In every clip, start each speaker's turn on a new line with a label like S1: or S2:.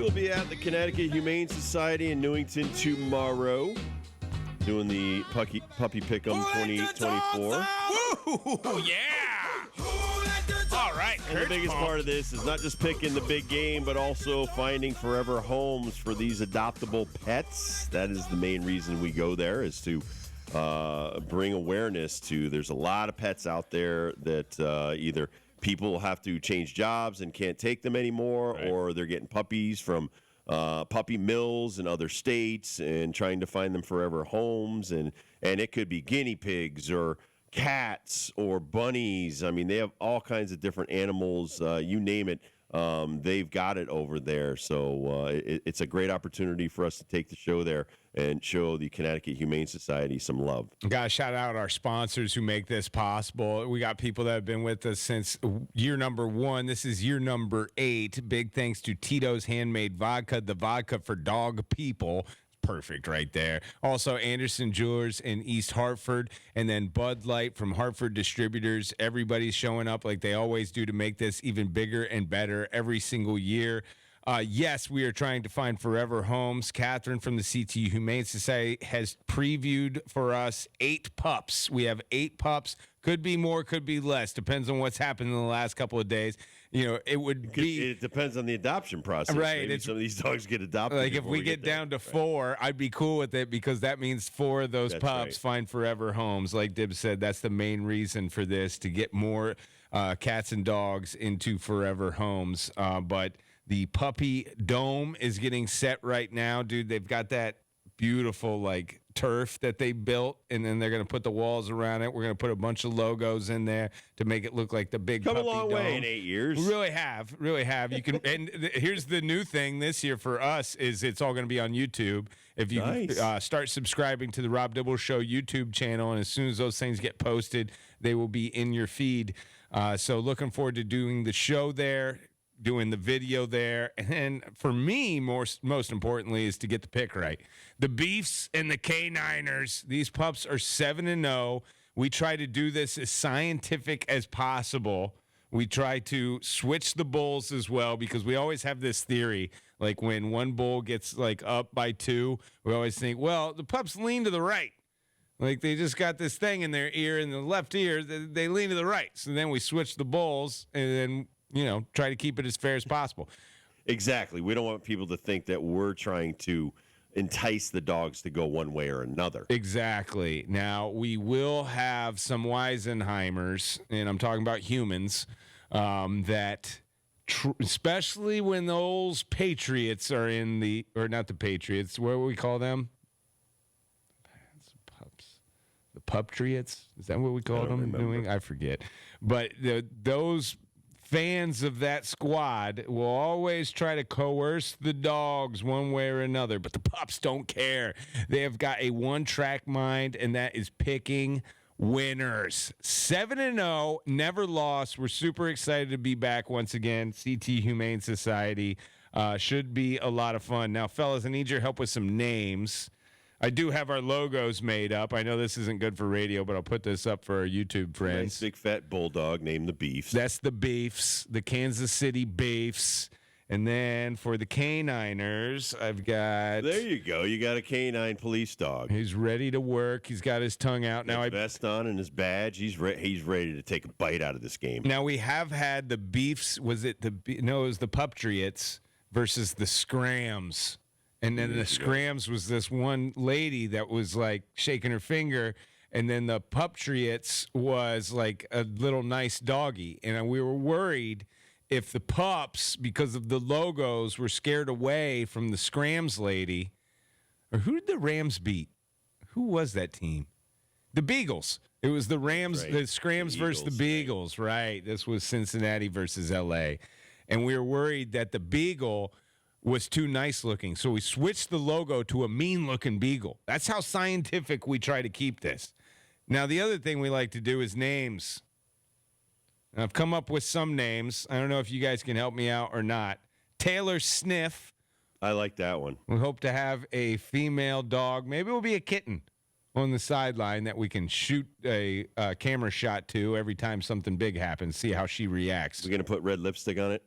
S1: We'll be at the Connecticut Humane Society in Newington tomorrow, doing the Puppy Pick'em 2024.
S2: Woo, yeah! All right,
S1: And the biggest part of this is not just picking the big game, but also finding forever homes for these adoptable pets. That is the main reason we go there, is to bring awareness to. There's a lot of pets out there that either people have to change jobs and can't take them anymore,
S2: right,
S1: or they're getting puppies from puppy mills in other states and trying to find them forever homes. And it could be guinea pigs or cats or bunnies. I mean, they have all kinds of different animals. You name it, they've got it over there. So it's a great opportunity for us to take the show there and show the Connecticut Humane Society some love.
S2: Got to shout out our sponsors who make this possible. We got people that have been with us since year number 1. This is year number 8. Big thanks to Tito's Handmade Vodka, the vodka for dog people. Perfect right there. Also, Anderson Jewelers in East Hartford, and then Bud Light from Hartford Distributors. Everybody's showing up like they always do to make this even bigger and better every single year. Yes, we are trying to find forever homes. Catherine from the CTU Humane Society has previewed for us 8 pups. We have 8 pups. Could be more, could be less. Depends on what's happened in the last couple of days. You know,
S1: it depends on the adoption process.
S2: Right.
S1: Maybe some of these dogs get adopted.
S2: Like if we get down to 4, I'd be cool with it, because that means 4 of those pups find forever homes. Like Dib said, that's the main reason for this, to get more cats and dogs into forever homes. But the puppy dome is getting set right now, dude. They've got that beautiful like turf that they built, and then they're going to put the walls around it. We're going to put a bunch of logos in there to make it look like the big
S1: come
S2: puppy
S1: a long
S2: dome.
S1: way in 8 years.
S2: We really have. You can, and here's the new thing this year for us is it's all going to be on YouTube. If you start subscribing to the Rob Dibble Show YouTube channel, and as soon as those things get posted, they will be in your feed. So looking forward to doing the show there, doing the video there. And for me, most importantly, is to get the pick right. The Beefs and the K9ers, these pups are 7-0. We try to do this as scientific as possible. We try to switch the bulls as well, because we always have this theory, like when one bull gets like up by 2, we always think, well, the pups lean to the right. Like they just got this thing in their ear, in the left ear, they lean to the right. So then we switch the bulls and then, try to keep it as fair as possible.
S1: Exactly. We don't want people to think that we're trying to entice the dogs to go one way or another.
S2: Exactly. Now, we will have some Weisenheimers, and I'm talking about humans, that especially when those Patriots are in or not the Patriots, what do we call them? The Puptriots? Is that what we call them? I forget. But those fans of that squad will always try to coerce the dogs one way or another, but the pups don't care. They have got a one-track mind, and that is picking winners. 7-0, never lost. We're super excited to be back once again. CT Humane Society should be a lot of fun. Now, fellas, I need your help with some names. I do have our logos made up. I know this isn't good for radio, but I'll put this up for our YouTube friends.
S1: Nice big fat bulldog named the Beefs.
S2: That's the Beefs, the Kansas City Beefs. And then for the K9ers, I've got...
S1: There you go. You got a canine police dog.
S2: He's ready to work. He's got his tongue out.
S1: Now, vest on and his badge. He's ready to take a bite out of this game.
S2: Now, we have had the Beefs. It was the Puptriots versus the Scrams. And then the Scrams was this one lady that was like shaking her finger. And then the Puptriots was like a little nice doggy. And we were worried if the pups, because of the logos, were scared away from the Scrams lady. Or who did the Rams beat? Who was that team? The Beagles. It was the Rams, the Scrams versus the Beagles, right? This was Cincinnati versus L.A. And we were worried that the Beagle was too nice looking. So we switched the logo to a mean looking beagle. That's how scientific we try to keep this. Now, the other thing we like to do is names. Now, I've come up with some names. I don't know if you guys can help me out or not. Taylor Sniff.
S1: I like that one.
S2: We hope to have a female dog. Maybe it'll be a kitten on the sideline that we can shoot a camera shot to every time something big happens, see how she reacts.
S1: We're going to put red lipstick on it?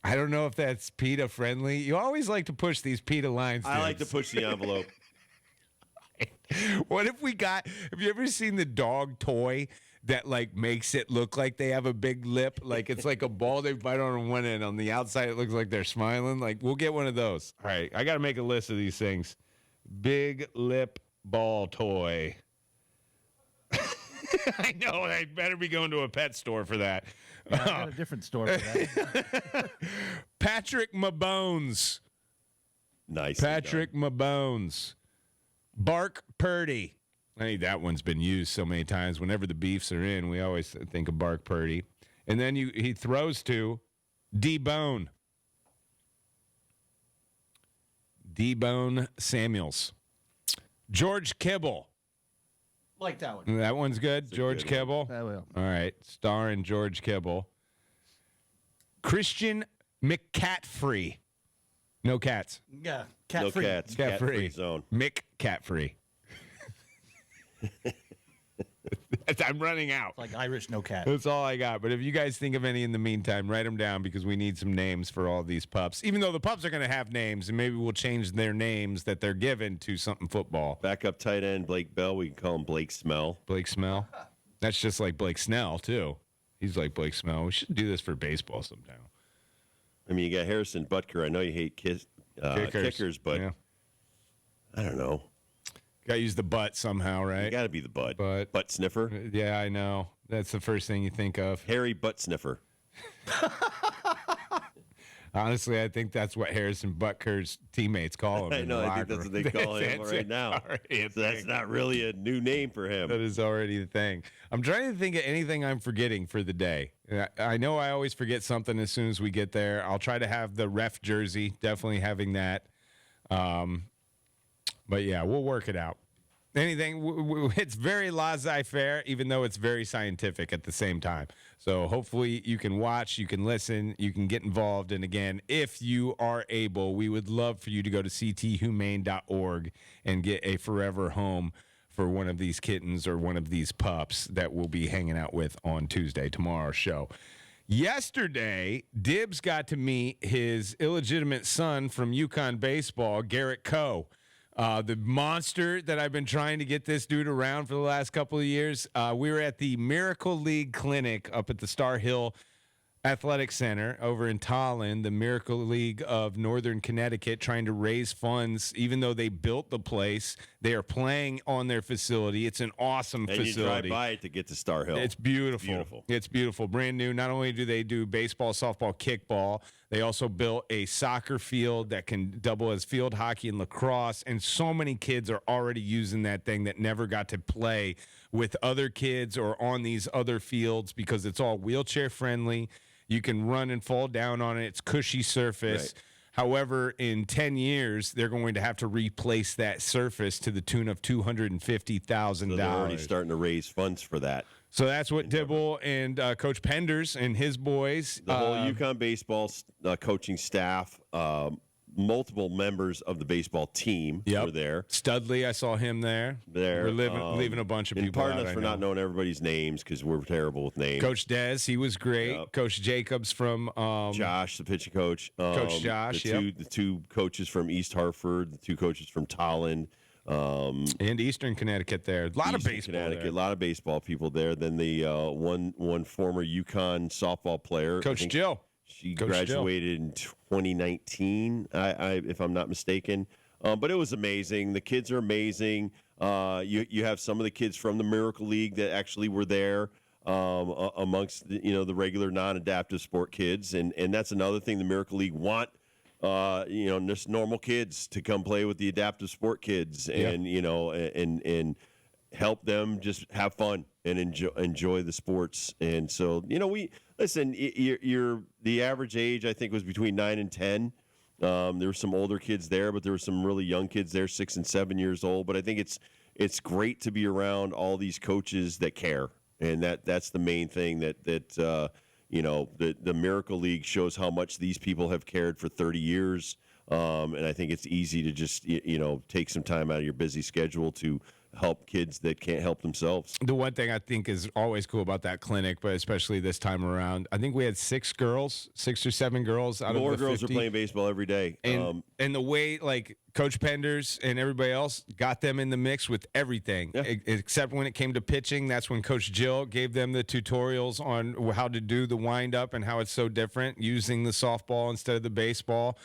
S2: I don't know if that's PETA friendly. You always like to push these PETA lines.
S1: I like to
S2: Dibs.
S1: push the envelope.
S2: What if we got? Have you ever seen the dog toy that like makes it look like they have a big lip? Like it's like a ball they bite on one end. On the outside, it looks like they're smiling. Like we'll get one of those. All right, I got to make a list of these things. Big lip ball toy. I know. I better be going to a pet store for that.
S3: Yeah, I got a different store for that.
S2: Patrick Mabones.
S1: Nice.
S2: Patrick Mabones. Bark Purdy. I think that one's been used so many times. Whenever the Beefs are in, we always think of Bark Purdy. And then he throws to D-Bone. D-Bone Samuels. George Kibble.
S3: Like that one.
S2: That one's good.
S1: a
S2: George
S1: good
S2: Kibble.
S3: I will.
S2: All right. Starring George Kibble. Christian McCatfree. No cats.
S3: Yeah, cat
S1: No
S3: free.
S1: cats.
S2: Cat
S1: Cat-free
S2: free
S1: zone.
S2: Mick Cat Free. I'm running out.
S3: Like Irish no cat.
S2: That's all I got. But if you guys think of any in the meantime, write them down because we need some names for all these pups. Even though the pups are going to have names, and maybe we'll change their names that they're given to something football.
S1: Backup tight end Blake Bell. We can call him Blake Smell.
S2: Blake Smell. That's just like Blake Snell too. He's like Blake Smell. We should do this for baseball sometime.
S1: I mean, you got Harrison Butker. I know you hate kickers, but
S2: yeah.
S1: I don't know.
S2: Got to use the butt somehow,
S1: You
S2: right?
S1: got to be the butt.
S2: But-
S1: Butt sniffer.
S2: Yeah, I know. That's the first thing you think of.
S1: Harry Butt Sniffer.
S2: Honestly, I think that's what Harrison Butker's teammates call him.
S1: I
S2: in
S1: know.
S2: the
S1: I think
S2: locker
S1: that's what
S2: room.
S1: they call him
S2: That's
S1: right now.
S2: already a
S1: So that's
S2: thing.
S1: not really a new name for him.
S2: That is already the thing. I'm trying to think of anything I'm forgetting for the day. I know I always forget something as soon as we get there. I'll try to have the ref jersey, definitely having that. But yeah, we'll work it out. Anything, it's very laissez-faire, even though it's very scientific at the same time. So hopefully you can watch, you can listen, you can get involved. And again, if you are able, we would love for you to go to cthumane.org and get a forever home for one of these kittens or one of these pups that we'll be hanging out with on Tuesday, tomorrow's show. Yesterday, Dibs got to meet his illegitimate son from Yukon baseball, Garrett Coe. The monster that I've been trying to get this dude around for the last couple of years. We were at the Miracle League Clinic up at the Star Hill Athletic Center over in Tallinn, the Miracle League of Northern Connecticut, trying to raise funds. Even though they built the place, they are playing on their facility. It's an awesome
S1: And you drive
S2: facility.
S1: by it to get to Star Hill.
S2: It's beautiful.
S1: Beautiful.
S2: It's beautiful. Brand new. Not only do they do baseball, softball, kickball, they also built a soccer field that can double as field hockey and lacrosse. And so many kids are already using that thing that never got to play with other kids or on these other fields because it's all wheelchair friendly. You can run and fall down on it. It's cushy surface.
S1: Right.
S2: However, in 10 years, they're going to have to replace that surface to the tune of $250,000.
S1: So they're already starting to raise funds for that.
S2: So that's what Dibble and Coach Penders and his boys.
S1: The whole Yukon baseball coaching staff, multiple members of the baseball team
S2: Yep.
S1: were there.
S2: Studley, I saw him there.
S1: There,
S2: We're leaving a bunch of
S1: and
S2: people
S1: pardon
S2: out,
S1: us
S2: I
S1: for
S2: know.
S1: not knowing everybody's names because we're terrible with names.
S2: Coach Dez, he was great.
S1: Yep.
S2: Coach Jacobs from
S1: Josh, the pitching coach.
S2: Coach Josh,
S1: the two coaches from East Hartford, the two coaches from Tallinn.
S2: and Eastern Connecticut there. A lot of
S1: Eastern
S2: baseball
S1: Connecticut,
S2: there.
S1: a lot of baseball people there. Then the one former Yukon softball player, I
S2: Coach
S1: think
S2: Jill.
S1: She
S2: Coach
S1: graduated in 2019, if I'm not mistaken. But it was amazing. The kids are amazing. You have some of the kids from the Miracle League that actually were there amongst the regular non-adaptive sport kids, and that's another thing the Miracle League want. Just normal kids to come play with the adaptive sport kids, and and help them just have fun and enjoy the sports. And so we listen. You're the average age I think was between 9 and 10. There were some older kids there, but there were some really young kids there, 6 and 7 years old. But I think it's great to be around all these coaches that care, and that's the main thing that the Miracle League shows how much these people have cared for 30 years. And I think it's easy to just take some time out of your busy schedule to help kids that can't help themselves.
S2: The one thing I think is always cool about that clinic, but especially this time around, I think we had 6 or 7 girls out
S1: More
S2: of the
S1: girls
S2: 50.
S1: are playing baseball every day.
S2: And the way like Coach Penders and everybody else got them in the mix with everything, except when it came to pitching. That's when Coach Jill gave them the tutorials on how to do the windup and how it's so different using the softball instead of the baseball.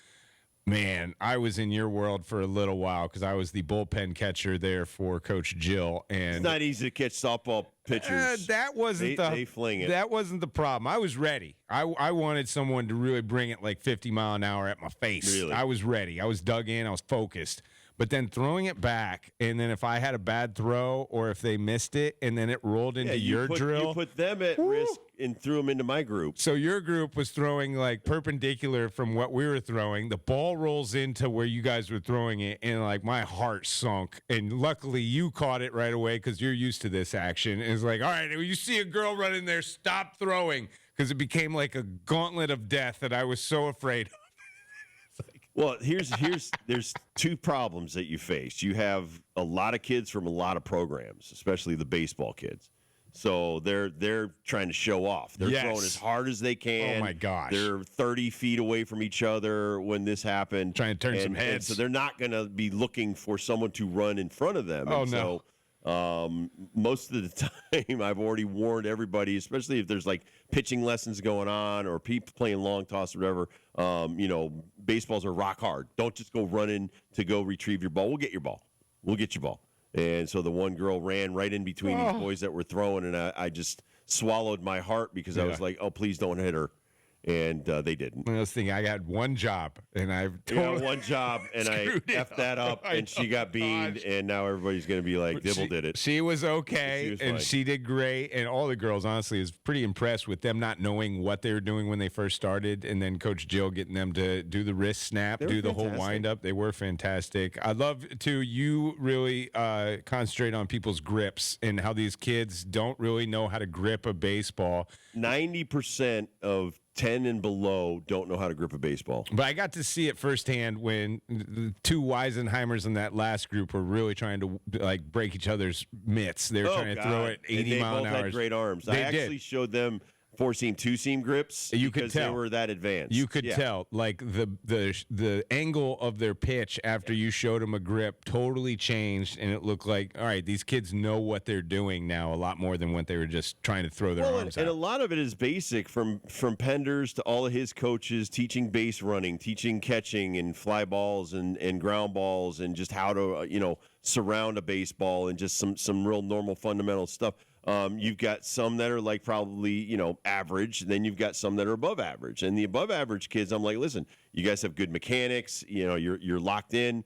S2: Man, I was in your world for a little while because I was the bullpen catcher there for Coach Jill, and
S1: it's not easy to catch softball pitchers.
S2: that wasn't
S1: they fling it.
S2: That wasn't the problem. I was ready. I wanted someone to really bring it like 50 mile an hour at my face.
S1: Really?
S2: I was ready. I was dug in. I was focused. But then throwing it back, and then if I had a bad throw or if they missed it, and then it rolled into your drill.
S1: You put them at risk and threw them into my group.
S2: So your group was throwing like perpendicular from what we were throwing. The ball rolls into where you guys were throwing it, and like my heart sunk. And luckily you caught it right away because you're used to this action. And it's like, all right, when you see a girl running there, stop throwing, because it became like a gauntlet of death that I was so afraid of.
S1: Well, there's 2 problems that you face. You have a lot of kids from a lot of programs, especially the baseball kids. So they're trying to show off. They're throwing as hard as they can.
S2: Oh my gosh.
S1: They're 30 feet away from each other when this happened.
S2: Trying to turn some
S1: And
S2: heads.
S1: so they're not going to be looking for someone to run in front of them.
S2: Oh,
S1: and
S2: no.
S1: So most of the time I've already warned everybody, especially if there's like pitching lessons going on or people playing long toss or whatever. Baseballs are rock hard. Don't just go running to go retrieve your ball. We'll get your ball. We'll get your ball. And so the one girl ran right in between these boys that were throwing, and I just swallowed my heart because I was like, oh, please don't hit her. And they didn't.
S2: I was thinking I had one job, and I've
S1: One job, and I
S2: screwed it
S1: effed that up,
S2: up.
S1: and she got beamed, and now everybody's going to be like, Dibble did it.
S2: She was okay,
S1: She was
S2: and
S1: fine.
S2: she did great. And all the girls, honestly, is pretty impressed with them not knowing what they were doing when they first started, and then Coach Jill getting them to do the wrist snap,
S1: They were
S2: do the whole
S1: fantastic.
S2: wind up. They were fantastic. I love to you really concentrate on people's grips and how these kids don't really know how to grip a baseball.
S1: 90% of 10 and below don't know how to grip a baseball.
S2: But I got to see it firsthand when the 2 Weisenheimers in that last group were really trying to like break each other's mitts. They were trying to throw it 80
S1: and they
S2: mile
S1: both
S2: an hour.
S1: had great arms.
S2: They
S1: I
S2: did.
S1: actually showed them 4-seam, 2-seam grips
S2: You could
S1: because
S2: tell.
S1: they were that advanced.
S2: You could
S1: Yeah.
S2: tell, like the angle of their pitch after you showed them a grip totally changed, and it looked like, all right, these kids know what they're doing now a lot more than what they were just trying to throw their
S1: Well,
S2: arms
S1: and a
S2: out.
S1: lot of it is basic from Penders to all of his coaches, teaching base running, teaching catching and fly balls and ground balls and just how to surround a baseball and just some real normal fundamental stuff. You've got some that are like probably average, then you've got some that are above average. And the above average kids, I'm like, listen, you guys have good mechanics, you're locked in.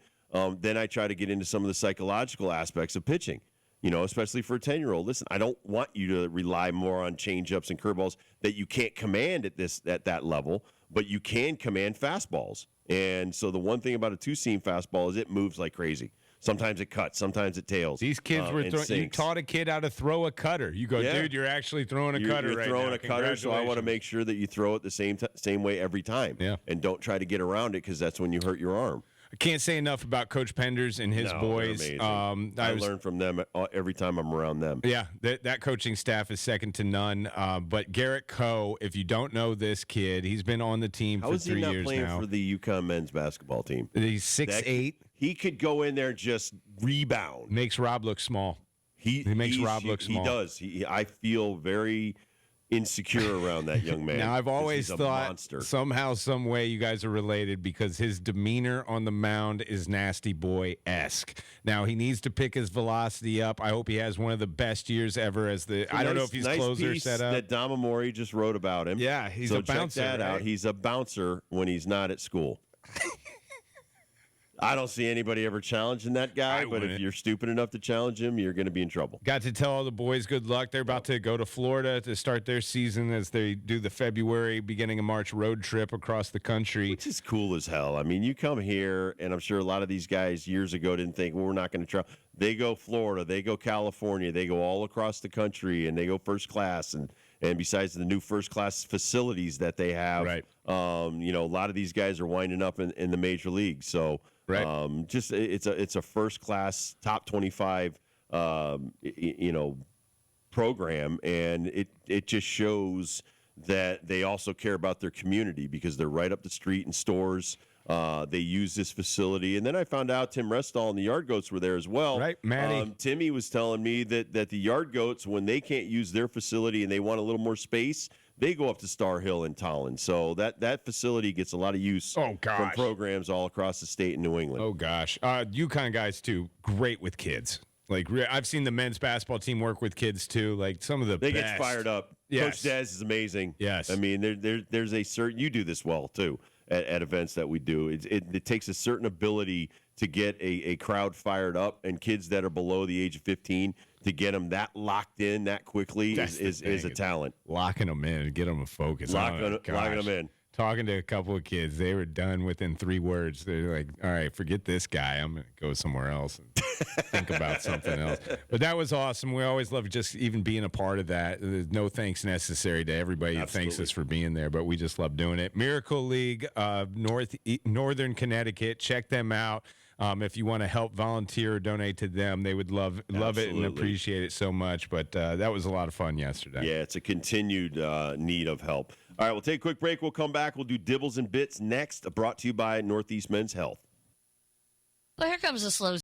S1: Then I try to get into some of the psychological aspects of pitching. Especially for a 10-year-old. Listen, I don't want you to rely more on changeups and curveballs that you can't command at that level, but you can command fastballs. And so the one thing about a 2-seam fastball is it moves like crazy. Sometimes it cuts, sometimes it tails.
S2: These kids were
S1: and
S2: throwing. You
S1: sinks.
S2: taught a kid how to throw a cutter. You go,
S1: Yeah.
S2: dude, you're actually throwing a
S1: You're
S2: cutter right
S1: throwing
S2: now.
S1: a cutter, so I want to
S2: Congratulations.
S1: make sure that you throw it the same way every time.
S2: Yeah.
S1: And don't try to get around it because that's when you hurt your arm.
S2: I can't say enough about Coach Penders and his
S1: No,
S2: boys.
S1: they're amazing. I
S2: was-
S1: learn from them every time I'm around them.
S2: Yeah, that coaching staff is second to none. But Garrett Coe, if you don't know this kid, he's been on the team
S1: How
S2: for
S1: is he
S2: 3
S1: not
S2: years
S1: playing
S2: now.
S1: for the UConn men's basketball team?
S2: He's 6'8",
S1: He could go in there and just rebound.
S2: makes Rob look small.
S1: He
S2: makes Rob look small.
S1: He does. I feel very insecure around that young man.
S2: Now, I've
S1: 'cause
S2: always
S1: he's a
S2: thought
S1: monster.
S2: somehow, some way you guys are related because his demeanor on the mound is nasty boy-esque. Now, he needs to pick his velocity up. I hope he has one of the best years ever as the – I don't know if he's
S1: nice
S2: closer
S1: piece
S2: set up.
S1: that Dom Amori just wrote about him.
S2: Yeah, he's
S1: so
S2: a bouncer,
S1: check that out.
S2: right?
S1: He's a bouncer when he's not at school. I don't see anybody ever challenging that guy,
S2: I
S1: but if
S2: wouldn't.
S1: you're stupid enough to challenge him, you're going to be in trouble.
S2: Got to tell all the boys good luck. They're about to go to Florida to start their season as they do the February, beginning of March road trip across the country.
S1: Which is cool as hell. I mean, you come here, and I'm sure a lot of these guys years ago didn't think, well, we're not going to try. They go Florida, they go California, they go all across the country, and they go first class. And besides the new first class facilities that they have,
S2: Right.
S1: a lot of these guys are winding up in the major leagues. So
S2: Right.
S1: just it's a first class top 25 program, and it just shows that they also care about their community because they're right up the street in stores. They use this facility. And then I found out Tim Restall and the Yard Goats were there as well.
S2: Right, Maddie.
S1: Timmy was telling me that the Yard Goats, when they can't use their facility and they want a little more space, they go up to Star Hill in Tolland. So that facility gets a lot of use from programs all across the state in New England.
S2: Oh, gosh. UConn guys, too, great with kids. Like, I've seen the men's basketball team work with kids, too. Like, some of the
S1: They
S2: best.
S1: get fired up.
S2: Yes.
S1: Coach Dez is amazing.
S2: Yes.
S1: I mean, there's a certain – you do this well, too, at events that we do. It takes a certain ability to get a crowd fired up, and kids that are below the age of 15, to get them that locked in that quickly is a talent.
S2: Locking them in and get them a focus.
S1: Locking them in.
S2: Talking to a couple of kids, they were done within 3 words. They're like, all right, forget this guy. I'm going to go somewhere else and think about something else. But that was awesome. We always love just even being a part of that. There's no thanks necessary to everybody who thanks us for being there, but we just love doing it. Miracle League of Northern Connecticut. Check them out. If you want to help volunteer or donate to them, they would love it and appreciate it so much. But that was a lot of fun yesterday.
S1: Yeah, it's a continued need of help. All right, we'll take a quick break. We'll come back. We'll do Dibbles and Bits next, brought to you by Northeast Men's Health.
S4: Well, here comes a slow